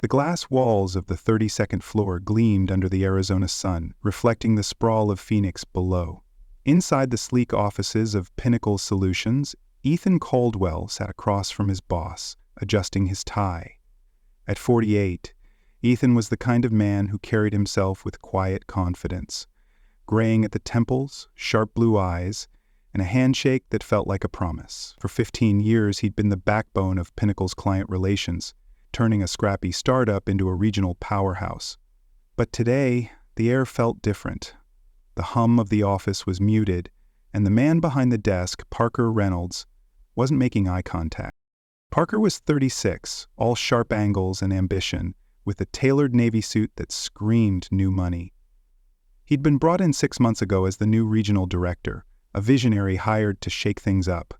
The glass walls of the 32nd floor gleamed under the Arizona sun, reflecting the sprawl of Phoenix below. Inside the sleek offices of Pinnacle Solutions, Ethan Caldwell sat across from his boss, adjusting his tie. At 48, Ethan was the kind of man who carried himself with quiet confidence, graying at the temples, sharp blue eyes, and a handshake that felt like a promise. For 15 years, he'd been the backbone of Pinnacle's client relations, turning a scrappy startup into a regional powerhouse. But today, the air felt different. The hum of the office was muted, and the man behind the desk, Parker Reynolds, wasn't making eye contact. Parker was 36, all sharp angles and ambition, with a tailored Navy suit that screamed new money. He'd been brought in 6 months ago as the new regional director, a visionary hired to shake things up.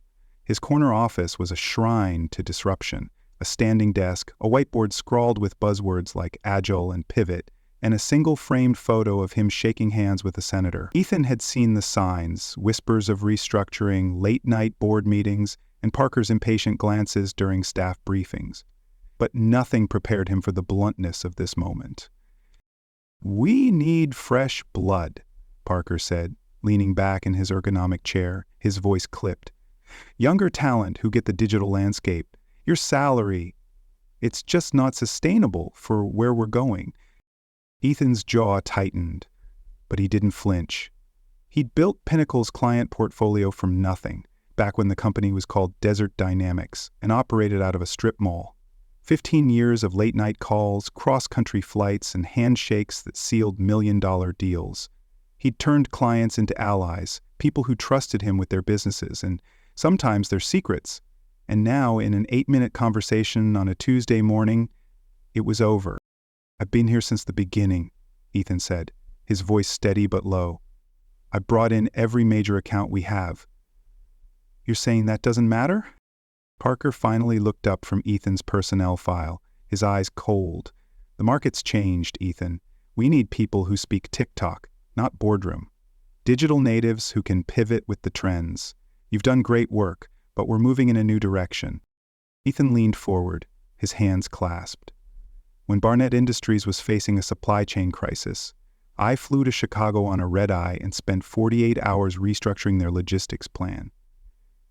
His corner office was a shrine to disruption, a standing desk, a whiteboard scrawled with buzzwords like agile and pivot, and a single framed photo of him shaking hands with a senator. Ethan had seen the signs, whispers of restructuring, late-night board meetings, and Parker's impatient glances during staff briefings. But nothing prepared him for the bluntness of this moment. "We need fresh blood," Parker said, leaning back in his ergonomic chair, his voice clipped. "Younger talent who get the digital landscape. Your salary, it's just not sustainable for where we're going." Ethan's jaw tightened, but he didn't flinch. He'd built Pinnacle's client portfolio from nothing, back when the company was called Desert Dynamics and operated out of a strip mall. 15 years of late-night calls, cross-country flights, and handshakes that sealed million-dollar deals. He'd turned clients into allies, people who trusted him with their businesses and sometimes their secrets. And now, in an 8-minute conversation on a Tuesday morning, it was over. "I've been here since the beginning," Ethan said, his voice steady but low. "I brought in every major account we have." "You're saying that doesn't matter?" Parker finally looked up from Ethan's personnel file, his eyes cold. "The market's changed, Ethan. We need people who speak TikTok, not boardroom. Digital natives who can pivot with the trends. You've done great work, but we're moving in a new direction." Ethan leaned forward, his hands clasped. "When Barnett Industries was facing a supply chain crisis, I flew to Chicago on a red-eye and spent 48 hours restructuring their logistics plan.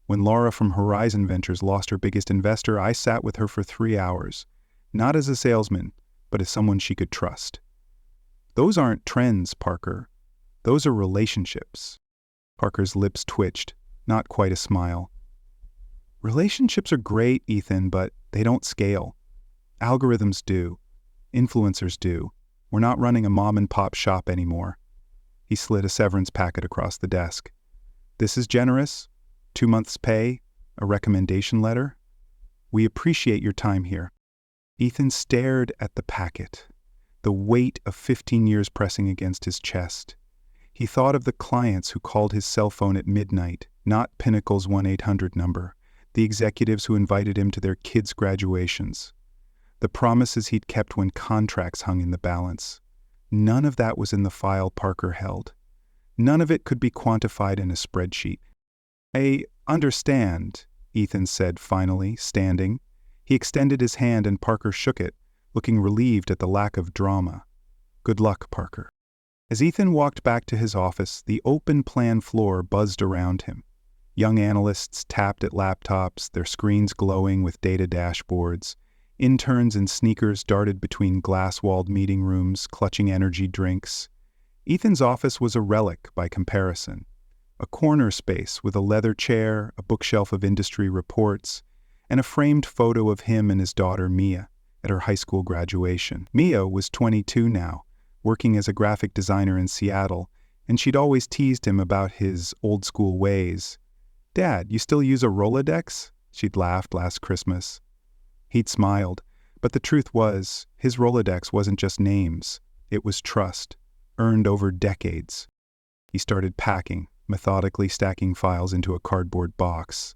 When Laura from Horizon Ventures lost her biggest investor, I sat with her for 3 hours, not as a salesman, but as someone she could trust. Those aren't trends, Parker. Those are relationships." Parker's lips twitched, not quite a smile. "Relationships are great, Ethan, but they don't scale. Algorithms do. Influencers do. We're not running a mom-and-pop shop anymore." He slid a severance packet across the desk. "This is generous. 2 months' pay, a recommendation letter. We appreciate your time here." Ethan stared at the packet, the weight of 15 years pressing against his chest. He thought of the clients who called his cell phone at midnight, not Pinnacle's 1-800 number, the executives who invited him to their kids' graduations, the promises he'd kept when contracts hung in the balance. None of that was in the file Parker held. None of it could be quantified in a spreadsheet. "I understand," Ethan said finally, standing. He extended his hand and Parker shook it, looking relieved at the lack of drama. "Good luck, Parker." As Ethan walked back to his office, the open plan floor buzzed around him. Young analysts tapped at laptops, their screens glowing with data dashboards. Interns in sneakers darted between glass-walled meeting rooms, clutching energy drinks. Ethan's office was a relic by comparison. A corner space with a leather chair, a bookshelf of industry reports, and a framed photo of him and his daughter Mia at her high school graduation. Mia was 22 now, working as a graphic designer in Seattle, and she'd always teased him about his old-school ways. "Dad, you still use a Rolodex?" she'd laughed last Christmas. He'd smiled, but the truth was, his Rolodex wasn't just names. It was trust, earned over decades. He started packing, methodically stacking files into a cardboard box.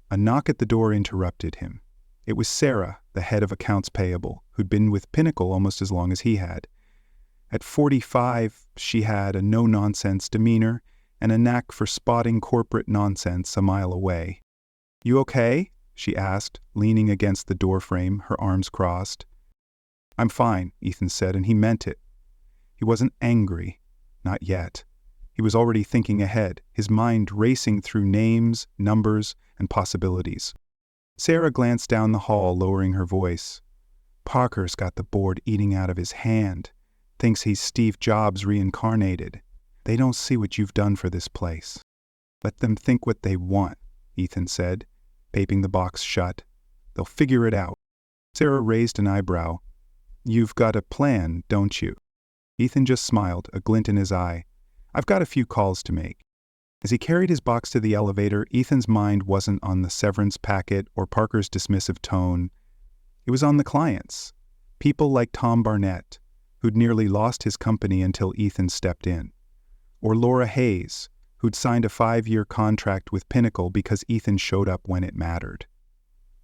A knock at the door interrupted him. It was Sarah, the head of accounts payable, who'd been with Pinnacle almost as long as he had. At 45, she had a no-nonsense demeanor and a knack for spotting corporate nonsense a mile away. "You okay?" she asked, leaning against the doorframe, her arms crossed. "I'm fine," Ethan said, and he meant it. He wasn't angry. Not yet. He was already thinking ahead, his mind racing through names, numbers, and possibilities. Sarah glanced down the hall, lowering her voice. "Parker's got the board eating out of his hand. Thinks he's Steve Jobs reincarnated. They don't see what you've done for this place." "Let them think what they want," Ethan said, taping the box shut. "They'll figure it out." Sarah raised an eyebrow. "You've got a plan, don't you?" Ethan just smiled, a glint in his eye. "I've got a few calls to make." As he carried his box to the elevator, Ethan's mind wasn't on the severance packet or Parker's dismissive tone. It was on the clients. People like Tom Barnett, who'd nearly lost his company until Ethan stepped in. Or Laura Hayes, who'd signed a 5-year contract with Pinnacle because Ethan showed up when it mattered.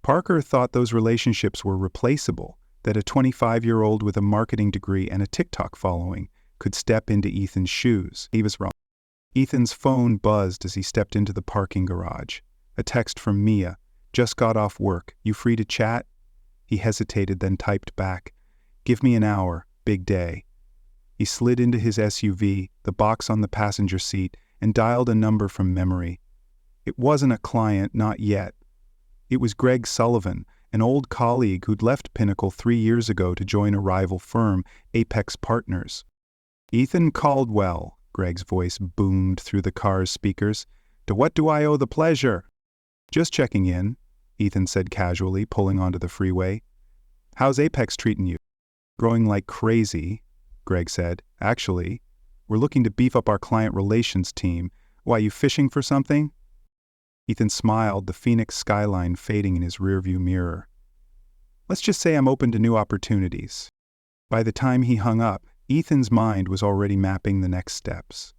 Parker thought those relationships were replaceable, that a 25-year-old with a marketing degree and a TikTok following could step into Ethan's shoes. He was wrong. Ethan's phone buzzed as he stepped into the parking garage. A text from Mia. "Just got off work. You free to chat?" He hesitated, then typed back, "Give me an hour. Big day." He slid into his SUV, the box on the passenger seat, and dialed a number from memory. It wasn't a client, not yet. It was Greg Sullivan, an old colleague who'd left Pinnacle 3 years ago to join a rival firm, Apex Partners. "Ethan Caldwell," Greg's voice boomed through the car's speakers. "To what do I owe the pleasure?" "Just checking in," Ethan said casually, pulling onto the freeway. "How's Apex treating you?" "Growing like crazy," Greg said. "Actually, we're looking to beef up our client relations team. Why, you fishing for something?" Ethan smiled, the Phoenix skyline fading in his rearview mirror. "Let's just say I'm open to new opportunities." By the time he hung up, Ethan's mind was already mapping the next steps.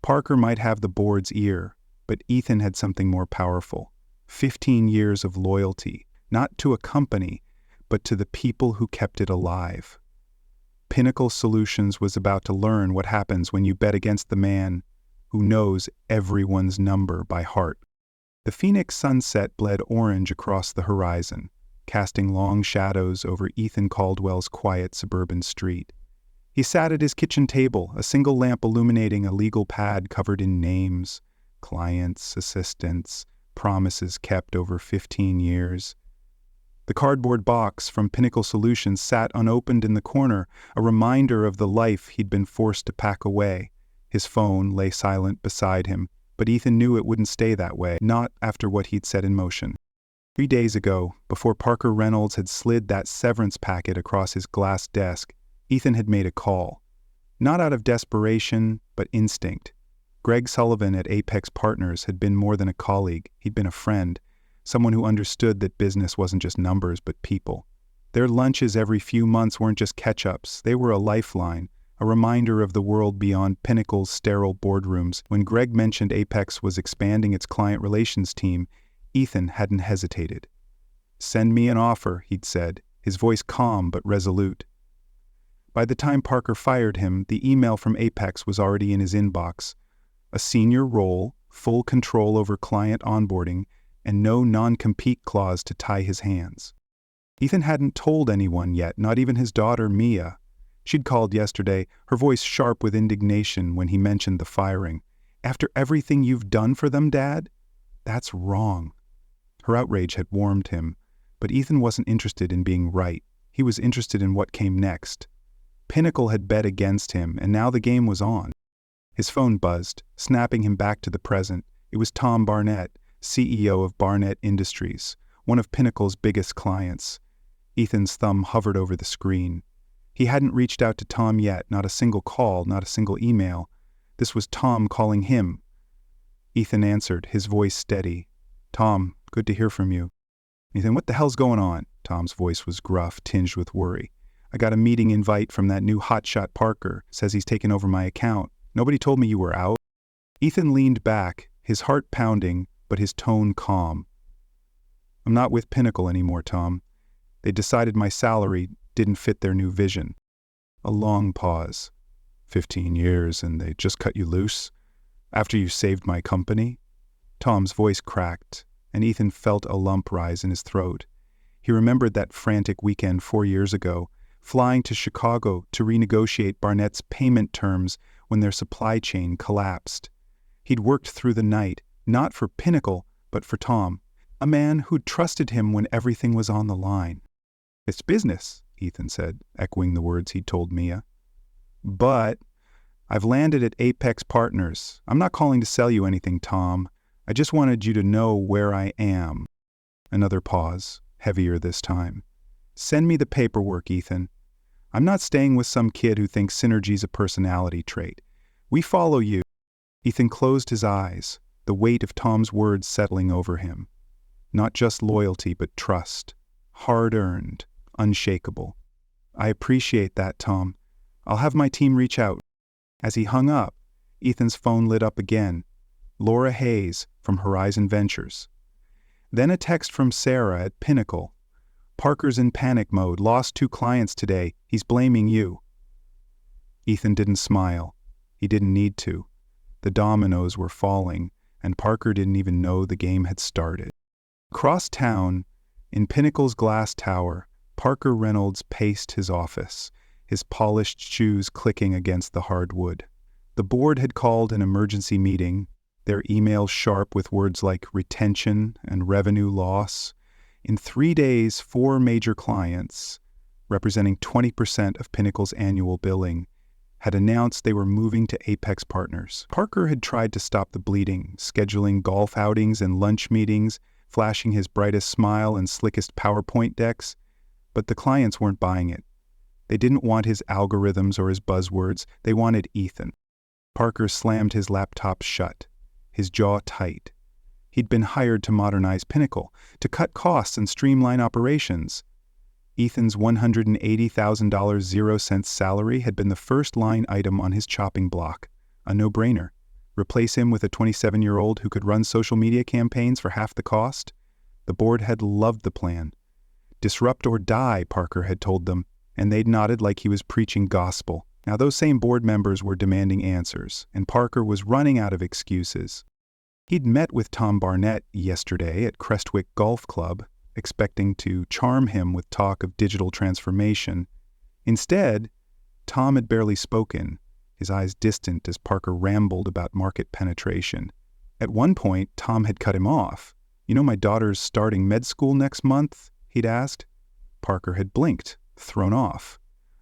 Parker might have the board's ear, but Ethan had something more powerful. 15 years of loyalty, not to a company, but to the people who kept it alive. Pinnacle Solutions was about to learn what happens when you bet against the man who knows everyone's number by heart. The Phoenix sunset bled orange across the horizon, casting long shadows over Ethan Caldwell's quiet suburban street. He sat at his kitchen table, a single lamp illuminating a legal pad covered in names, clients, assistants, promises kept over 15 years. The cardboard box from Pinnacle Solutions sat unopened in the corner, a reminder of the life he'd been forced to pack away. His phone lay silent beside him, but Ethan knew it wouldn't stay that way, not after what he'd set in motion. 3 days ago, before Parker Reynolds had slid that severance packet across his glass desk, Ethan had made a call. Not out of desperation, but instinct. Greg Sullivan at Apex Partners had been more than a colleague, he'd been a friend, someone who understood that business wasn't just numbers but people. Their lunches every few months weren't just catch-ups, they were a lifeline, a reminder of the world beyond Pinnacle's sterile boardrooms. When Greg mentioned Apex was expanding its client relations team, Ethan hadn't hesitated. "Send me an offer," he'd said, his voice calm but resolute. By the time Parker fired him, the email from Apex was already in his inbox. A senior role, full control over client onboarding, and no non-compete clause to tie his hands. Ethan hadn't told anyone yet, not even his daughter Mia. She'd called yesterday, her voice sharp with indignation when he mentioned the firing. "After everything you've done for them, Dad? That's wrong." Her outrage had warmed him, but Ethan wasn't interested in being right. He was interested in what came next. Pinnacle had bet against him, and now the game was on. His phone buzzed, snapping him back to the present. It was Tom Barnett, CEO of Barnett Industries, one of Pinnacle's biggest clients. Ethan's thumb hovered over the screen. He hadn't reached out to Tom yet, not a single call, not a single email. This was Tom calling him. Ethan answered, his voice steady. "Tom, good to hear from you." "Ethan, what the hell's going on?" Tom's voice was gruff, tinged with worry. "I got a meeting invite from that new hotshot Parker. Says he's taken over my account. Nobody told me you were out." Ethan leaned back, his heart pounding, but his tone calm. "I'm not with Pinnacle anymore, Tom. They decided my salary didn't fit their new vision." A long pause. 15 years and they just cut you loose? After you saved my company?" Tom's voice cracked, and Ethan felt a lump rise in his throat. He remembered that frantic weekend 4 years ago, flying to Chicago to renegotiate Barnett's payment terms when their supply chain collapsed. He'd worked through the night, not for Pinnacle, but for Tom, a man who'd trusted him when everything was on the line. "It's business," Ethan said, echoing the words he'd told Mia. "But I've landed at Apex Partners. I'm not calling to sell you anything, Tom. I just wanted you to know where I am." Another pause, heavier this time. "Send me the paperwork, Ethan. I'm not staying with some kid who thinks synergy's a personality trait. We follow you." Ethan closed his eyes, the weight of Tom's words settling over him. Not just loyalty, but trust. Hard-earned, unshakable. "I appreciate that, Tom. I'll have my team reach out." As he hung up, Ethan's phone lit up again. Laura Hayes from Horizon Ventures. Then a text from Sarah at Pinnacle. "Parker's in panic mode, lost 2 clients today. He's blaming you." Ethan didn't smile. He didn't need to. The dominoes were falling, and Parker didn't even know the game had started. Across town, in Pinnacle's glass tower, Parker Reynolds paced his office, his polished shoes clicking against the hardwood. The board had called an emergency meeting, their emails sharp with words like retention and revenue loss. In 3 days, 4 major clients, representing 20% of Pinnacle's annual billing, had announced they were moving to Apex Partners. Parker had tried to stop the bleeding, scheduling golf outings and lunch meetings, flashing his brightest smile and slickest PowerPoint decks, but the clients weren't buying it. They didn't want his algorithms or his buzzwords. They wanted Ethan. Parker slammed his laptop shut, his jaw tight. He'd been hired to modernize Pinnacle, to cut costs and streamline operations. Ethan's $180,000 0-cent salary had been the first line item on his chopping block, a no-brainer. Replace him with a 27-year-old who could run social media campaigns for half the cost? The board had loved the plan. Disrupt or die, Parker had told them, and they'd nodded like he was preaching gospel. Now those same board members were demanding answers, and Parker was running out of excuses. He'd met with Tom Barnett yesterday at Crestwick Golf Club, expecting to charm him with talk of digital transformation. Instead, Tom had barely spoken, his eyes distant as Parker rambled about market penetration. At one point, Tom had cut him off. "You know my daughter's starting med school next month?" he'd asked. Parker had blinked, thrown off.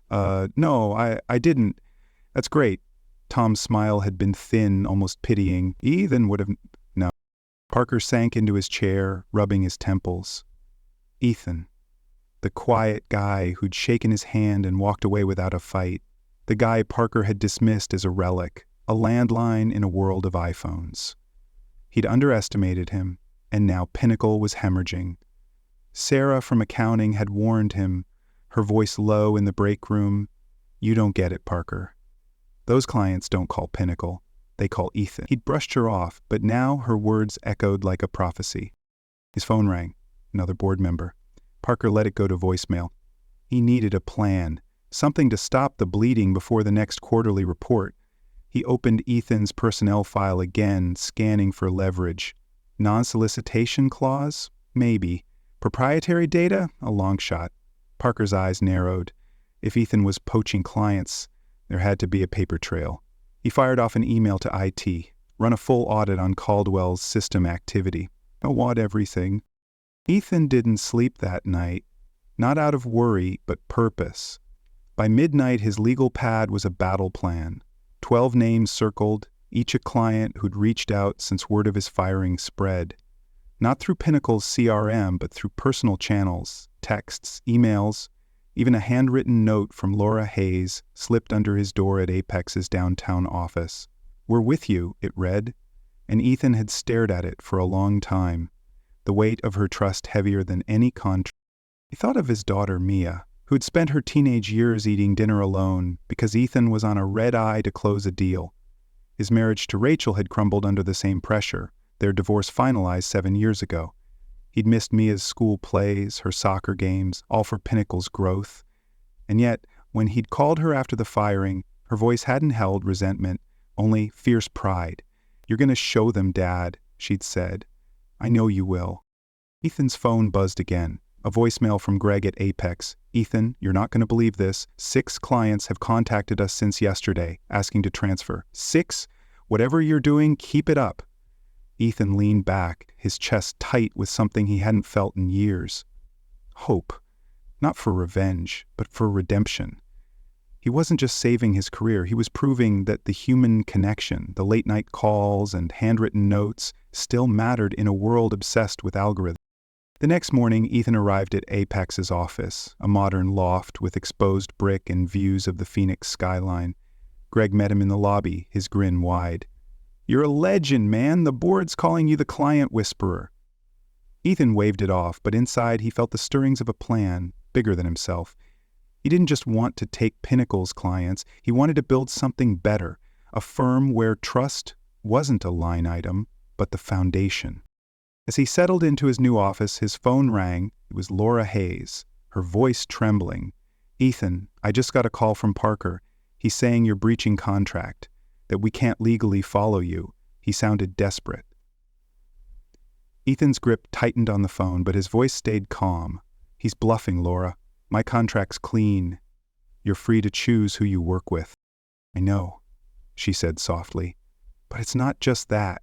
No, I didn't. That's great." Tom's smile had been thin, almost pitying. Ethan would have... No. Parker sank into his chair, rubbing his temples. Ethan. The quiet guy who'd shaken his hand and walked away without a fight. The guy Parker had dismissed as a relic, a landline in a world of iPhones. He'd underestimated him, and now Pinnacle was hemorrhaging. Sarah from accounting had warned him, her voice low in the break room. "You don't get it, Parker. Those clients don't call Pinnacle. They call Ethan." He'd brushed her off, but now her words echoed like a prophecy. His phone rang. Another board member. Parker let it go to voicemail. He needed a plan, something to stop the bleeding before the next quarterly report. He opened Ethan's personnel file again, scanning for leverage. Non-solicitation clause? Maybe. Proprietary data? A long shot. Parker's eyes narrowed. If Ethan was poaching clients, there had to be a paper trail. He fired off an email to IT, run a full audit on Caldwell's system activity. I want everything. Ethan didn't sleep that night, not out of worry, but purpose. By midnight, his legal pad was a battle plan. 12 names circled, each a client who'd reached out since word of his firing spread. Not through Pinnacle's CRM, but through personal channels, texts, emails. Even a handwritten note from Laura Hayes slipped under his door at Apex's downtown office. "We're with you," it read, and Ethan had stared at it for a long time, the weight of her trust heavier than any contract. He thought of his daughter Mia, who'd spent her teenage years eating dinner alone because Ethan was on a red eye to close a deal. His marriage to Rachel had crumbled under the same pressure, their divorce finalized 7 years ago. He'd missed Mia's school plays, her soccer games, all for Pinnacle's growth. And yet, when he'd called her after the firing, her voice hadn't held resentment, only fierce pride. "You're going to show them, Dad," she'd said. "I know you will." Ethan's phone buzzed again. A voicemail from Greg at Apex. Ethan, you're not going to believe this. 6 clients have contacted us since yesterday, asking to transfer. 6? Whatever you're doing, keep it up. Ethan leaned back, his chest tight with something he hadn't felt in years. Hope. Not for revenge, but for redemption. He wasn't just saving his career, he was proving that the human connection, the late-night calls and handwritten notes, still mattered in a world obsessed with algorithms. The next morning, Ethan arrived at Apex's office, a modern loft with exposed brick and views of the Phoenix skyline. Greg met him in the lobby, his grin wide. "You're a legend, man. The board's calling you the client whisperer." Ethan waved it off, but inside he felt the stirrings of a plan, bigger than himself. He didn't just want to take Pinnacle's clients, he wanted to build something better, a firm where trust wasn't a line item, but the foundation. As he settled into his new office, his phone rang. It was Laura Hayes, her voice trembling. "Ethan, I just got a call from Parker. He's saying you're breaching contract, that we can't legally follow you." He sounded desperate. Ethan's grip tightened on the phone, but his voice stayed calm. "He's bluffing, Laura. My contract's clean. You're free to choose who you work with." "I know," she said softly. "But it's not just that.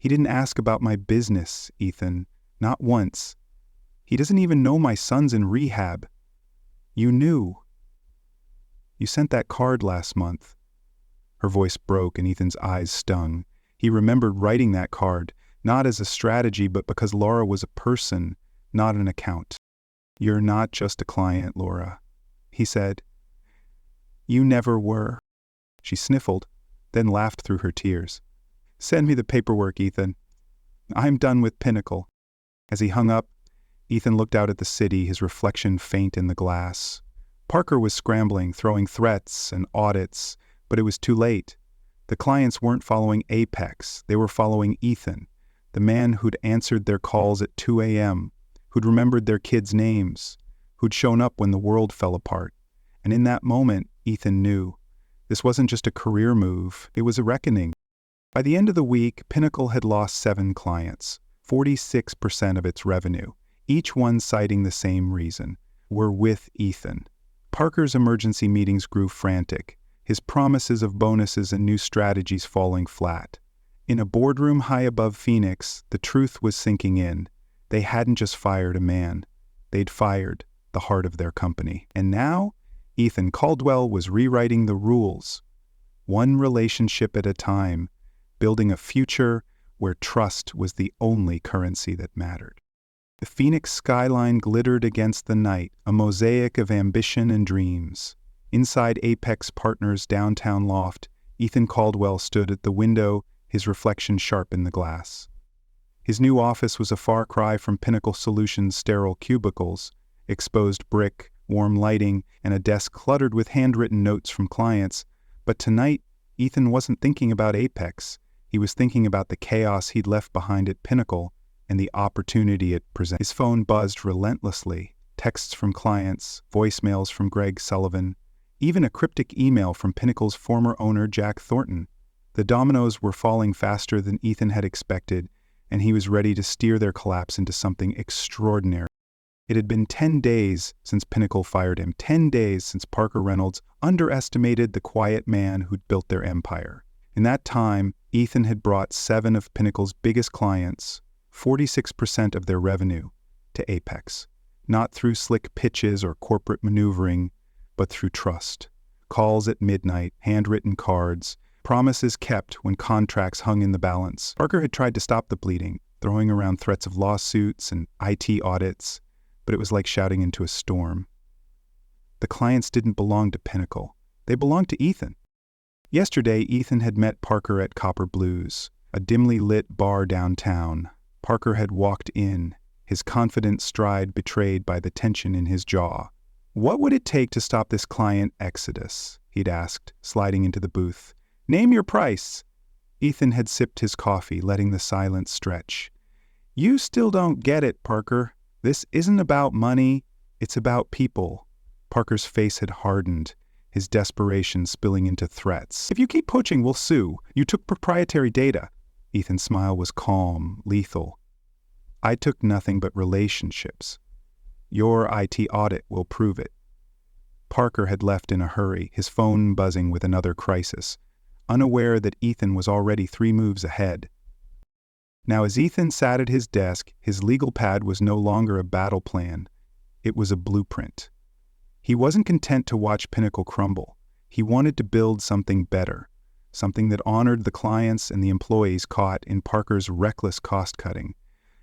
He didn't ask about my business, Ethan. Not once. He doesn't even know my son's in rehab. You knew. You sent that card last month." Her voice broke and Ethan's eyes stung. He remembered writing that card, not as a strategy, but because Laura was a person, not an account. "You're not just a client, Laura," he said. "You never were." She sniffled, then laughed through her tears. "Send me the paperwork, Ethan. I'm done with Pinnacle." As he hung up, Ethan looked out at the city, his reflection faint in the glass. Parker was scrambling, throwing threats and audits, but it was too late. The clients weren't following Apex, they were following Ethan, the man who'd answered their calls at 2 a.m., who'd remembered their kids' names, who'd shown up when the world fell apart. And in that moment, Ethan knew. This wasn't just a career move, it was a reckoning. By the end of the week, Pinnacle had lost 7 clients, 46% of its revenue, each one citing the same reason: we're with Ethan. Parker's emergency meetings grew frantic, his promises of bonuses and new strategies falling flat. In a boardroom high above Phoenix, the truth was sinking in. They hadn't just fired a man, they'd fired the heart of their company. And now, Ethan Caldwell was rewriting the rules, one relationship at a time, building a future where trust was the only currency that mattered. The Phoenix skyline glittered against the night, a mosaic of ambition and dreams. Inside Apex Partners' downtown loft, Ethan Caldwell stood at the window, his reflection sharp in the glass. His new office was a far cry from Pinnacle Solutions' sterile cubicles, exposed brick, warm lighting, and a desk cluttered with handwritten notes from clients. But tonight, Ethan wasn't thinking about Apex. He was thinking about the chaos he'd left behind at Pinnacle and the opportunity it presented. His phone buzzed relentlessly, texts from clients, voicemails from Greg Sullivan, even a cryptic email from Pinnacle's former owner, Jack Thornton. The dominoes were falling faster than Ethan had expected, and he was ready to steer their collapse into something extraordinary. It had been 10 days since Pinnacle fired him, 10 days since Parker Reynolds underestimated the quiet man who'd built their empire. In that time, Ethan had brought 7 of Pinnacle's biggest clients, 46% of their revenue, to Apex. Not through slick pitches or corporate maneuvering, but through trust. Calls at midnight, handwritten cards, promises kept when contracts hung in the balance. Parker had tried to stop the bleeding, throwing around threats of lawsuits and IT audits, but it was like shouting into a storm. The clients didn't belong to Pinnacle. They belonged to Ethan. Yesterday, Ethan had met Parker at Copper Blues, a dimly lit bar downtown. Parker had walked in, his confident stride betrayed by the tension in his jaw. "What would it take to stop this client exodus?" he'd asked, sliding into the booth. "Name your price." Ethan had sipped his coffee, letting the silence stretch. "You still don't get it, Parker. This isn't about money, it's about people." Parker's face had hardened, his desperation spilling into threats. "If you keep poaching, we'll sue. You took proprietary data." Ethan's smile was calm, lethal. "I took nothing but relationships. Your IT audit will prove it. Parker had left in a hurry, his phone buzzing with another crisis, unaware that Ethan was already 3 moves ahead. Now, as Ethan sat at his desk, his legal pad was no longer a battle plan. It was a blueprint. He wasn't content to watch Pinnacle crumble. He wanted to build something better, something that honored the clients and the employees caught in Parker's reckless cost-cutting.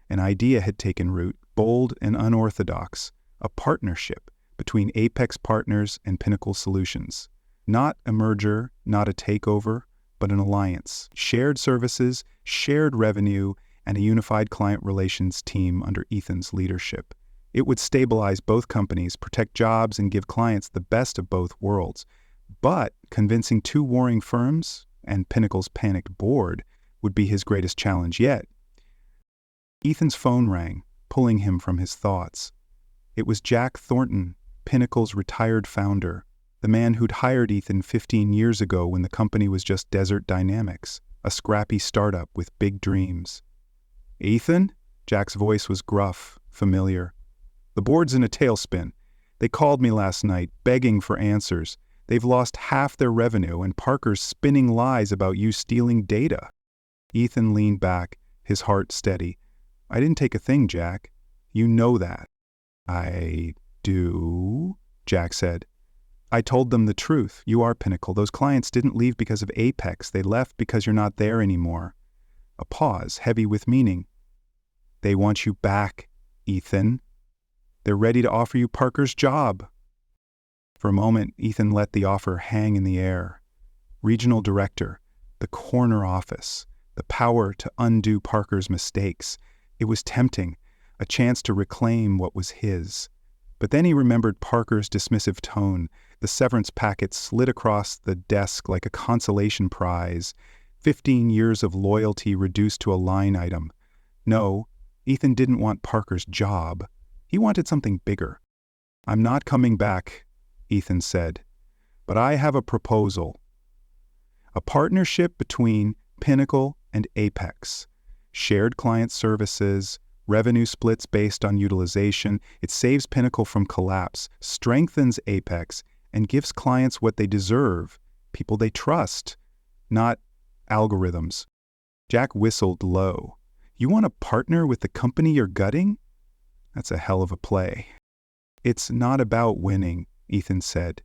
An idea had taken root, bold and unorthodox, a partnership between Apex Partners and Pinnacle Solutions. Not a merger, not a takeover, but an alliance. Shared services, shared revenue, and a unified client relations team under Ethan's leadership. It would stabilize both companies, protect jobs, and give clients the best of both worlds. But convincing 2 warring firms and Pinnacle's panicked board would be his greatest challenge yet. Ethan's phone rang, pulling him from his thoughts. It was Jack Thornton, Pinnacle's retired founder, the man who'd hired Ethan 15 years ago when the company was just Desert Dynamics, a scrappy startup with big dreams. "Ethan?" Jack's voice was gruff, familiar. "The board's in a tailspin. They called me last night, begging for answers. They've lost half their revenue, and Parker's spinning lies about you stealing data." Ethan leaned back, his heart steady. "I didn't take a thing, Jack. You know that." "I do," Jack said. "I told them the truth. You are Pinnacle. Those clients didn't leave because of Apex. They left because you're not there anymore." A pause, heavy with meaning. "They want you back, Ethan. They're ready to offer you Parker's job." For a moment, Ethan let the offer hang in the air. Regional director, the corner office, the power to undo Parker's mistakes. It was tempting, a chance to reclaim what was his. But then he remembered Parker's dismissive tone. The severance packet slid across the desk like a consolation prize. 15 years of loyalty reduced to a line item. No, Ethan didn't want Parker's job. He wanted something bigger. "I'm not coming back," Ethan said. "But I have a proposal. A partnership between Pinnacle and Apex. Shared client services, revenue splits based on utilization. It saves Pinnacle from collapse, strengthens Apex, and gives clients what they deserve, people they trust, not algorithms." Jack whistled low. "You want to partner with the company you're gutting? That's a hell of a play." "It's not about winning," Ethan said.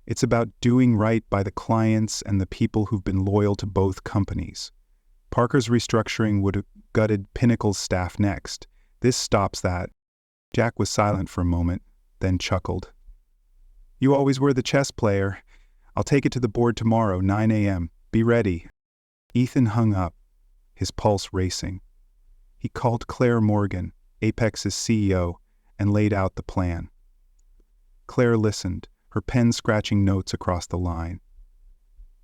"It's about doing right by the clients and the people who've been loyal to both companies. Parker's restructuring would have gutted Pinnacle's staff next. This stops that." Jack was silent for a moment, then chuckled. "You always were the chess player. I'll take it to the board tomorrow, 9 a.m. Be ready." Ethan hung up, his pulse racing. He called Claire Morgan, Apex's CEO, and laid out the plan. Claire listened, her pen scratching notes across the line.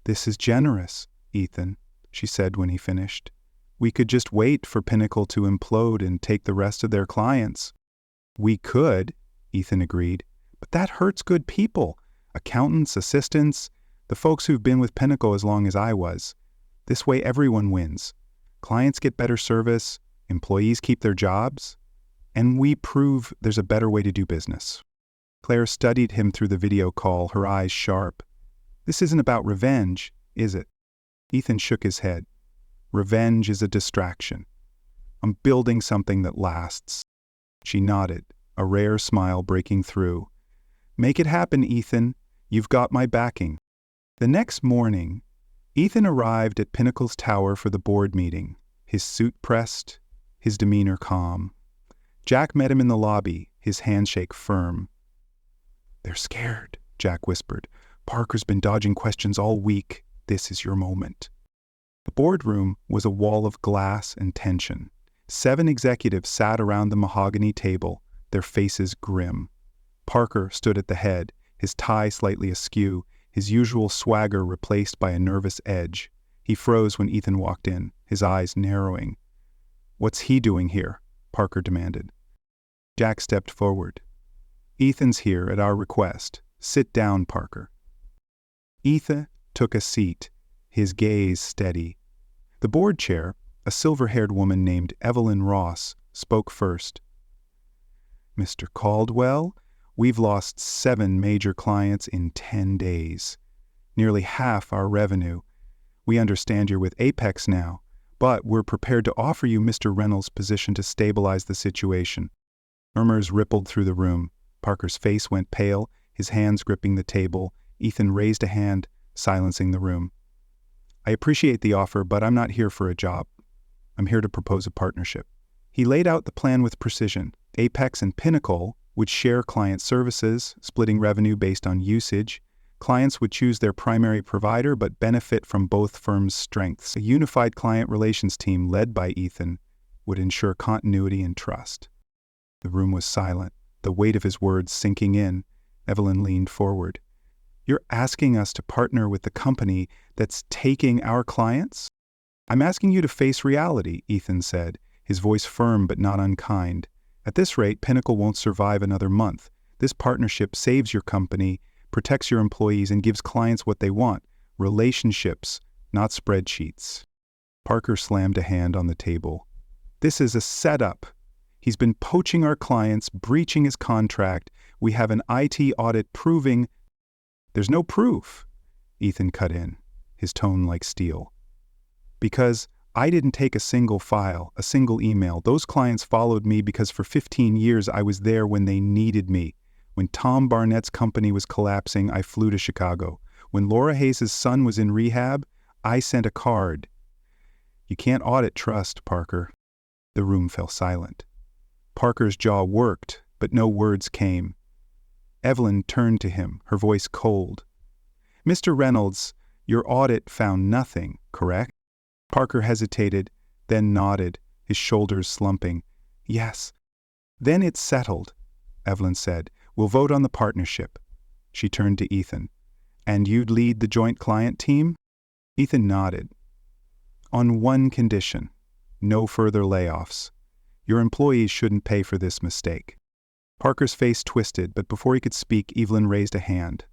"This is generous, Ethan," she said when he finished. "We could just wait for Pinnacle to implode and take the rest of their clients." "We could," Ethan agreed, "but that hurts good people. Accountants, assistants, the folks who've been with Pinnacle as long as I was. This way everyone wins. Clients get better service, employees keep their jobs, and we prove there's a better way to do business." Claire studied him through the video call, her eyes sharp. "This isn't about revenge, is it?" Ethan shook his head. "Revenge is a distraction. I'm building something that lasts." She nodded, a rare smile breaking through. "Make it happen, Ethan. You've got my backing." The next morning, Ethan arrived at Pinnacle's tower for the board meeting, his suit pressed, his demeanor calm. Jack met him in the lobby, his handshake firm. "They're scared," Jack whispered. "Parker's been dodging questions all week. This is your moment." The boardroom was a wall of glass and tension. 7 executives sat around the mahogany table, their faces grim. Parker stood at the head, his tie slightly askew, his usual swagger replaced by a nervous edge. He froze when Ethan walked in, his eyes narrowing. "What's he doing here?" Parker demanded. Jack stepped forward. "Ethan's here at our request. Sit down, Parker." Ethan took a seat, his gaze steady. The board chair, a silver-haired woman named Evelyn Ross, spoke first. Mr. Caldwell, we've lost 7 major clients in 10 days. Nearly half our revenue. We understand you're with Apex now, but we're prepared to offer you Mr. Reynolds' position to stabilize the situation. Murmurs rippled through the room. Parker's face went pale, his hands gripping the table. Ethan raised a hand, silencing the room. I appreciate the offer, but I'm not here for a job. I'm here to propose a partnership. He laid out the plan with precision. Apex and Pinnacle would share client services, splitting revenue based on usage. Clients would choose their primary provider but benefit from both firms' strengths. A unified client relations team led by Ethan would ensure continuity and trust. The room was silent, the weight of his words sinking in. Evelyn leaned forward. You're asking us to partner with the company that's taking our clients? I'm asking you to face reality, Ethan said, his voice firm but not unkind. At this rate, Pinnacle won't survive another month. This partnership saves your company, protects your employees, and gives clients what they want. Relationships, not spreadsheets. Parker slammed a hand on the table. This is a setup. He's been poaching our clients, breaching his contract. We have an IT audit proving... There's no proof, Ethan cut in, his tone like steel. Because I didn't take a single file, a single email. Those clients followed me because for 15 years I was there when they needed me. When Tom Barnett's company was collapsing, I flew to Chicago. When Laura Hayes' son was in rehab, I sent a card. You can't audit trust, Parker. The room fell silent. Parker's jaw worked, but no words came. Evelyn turned to him, her voice cold. Mr. Reynolds, your audit found nothing, correct? Parker hesitated, then nodded, his shoulders slumping. Yes. Then it's settled, Evelyn said. We'll vote on the partnership. She turned to Ethan. And you'd lead the joint client team? Ethan nodded. On one condition. No further layoffs. Your employees shouldn't pay for this mistake. Parker's face twisted, but before he could speak, Evelyn raised a hand.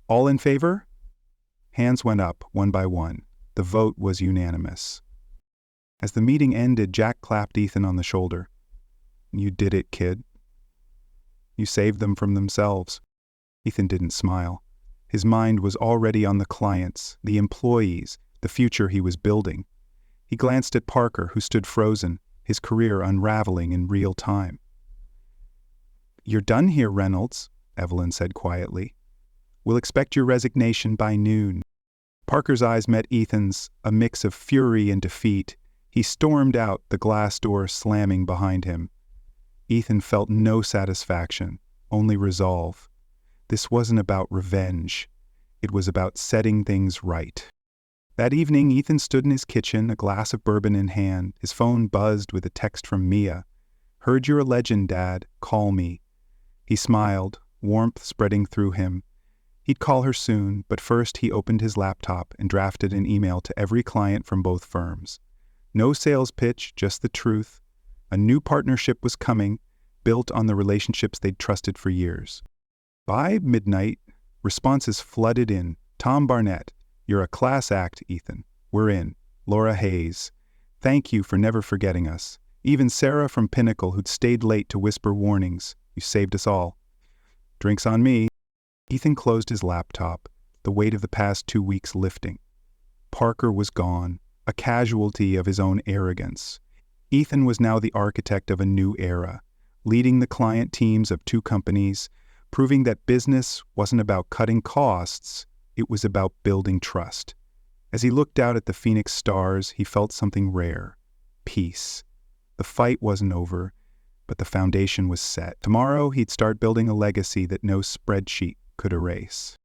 All in favor? Hands went up, one by one. The vote was unanimous. As the meeting ended, Jack clapped Ethan on the shoulder. You did it, kid. You saved them from themselves. Ethan didn't smile. His mind was already on the clients, the employees, the future he was building. He glanced at Parker, who stood frozen, his career unraveling in real time. You're done here, Reynolds, Evelyn said quietly. We'll expect your resignation by noon. Parker's eyes met Ethan's, a mix of fury and defeat. He stormed out, the glass door slamming behind him. Ethan felt no satisfaction, only resolve. This wasn't about revenge. It was about setting things right. That evening, Ethan stood in his kitchen, a glass of bourbon in hand. His phone buzzed with a text from Mia. Heard you're a legend, Dad. Call me. He smiled, warmth spreading through him. He'd call her soon, but first he opened his laptop and drafted an email to every client from both firms. No sales pitch, just the truth. A new partnership was coming, built on the relationships they'd trusted for years. By midnight, responses flooded in. Tom Barnett, you're a class act, Ethan. We're in. Laura Hayes, thank you for never forgetting us. Even Sarah from Pinnacle, who'd stayed late to whisper warnings. You saved us all. Drinks on me. Ethan closed his laptop, the weight of the past 2 weeks lifting. Parker was gone, a casualty of his own arrogance. Ethan was now the architect of a new era, leading the client teams of 2 companies, proving that business wasn't about cutting costs, it was about building trust. As he looked out at the Phoenix stars, he felt something rare. Peace. The fight wasn't over, but the foundation was set. Tomorrow, he'd start building a legacy that no spreadsheet could erase.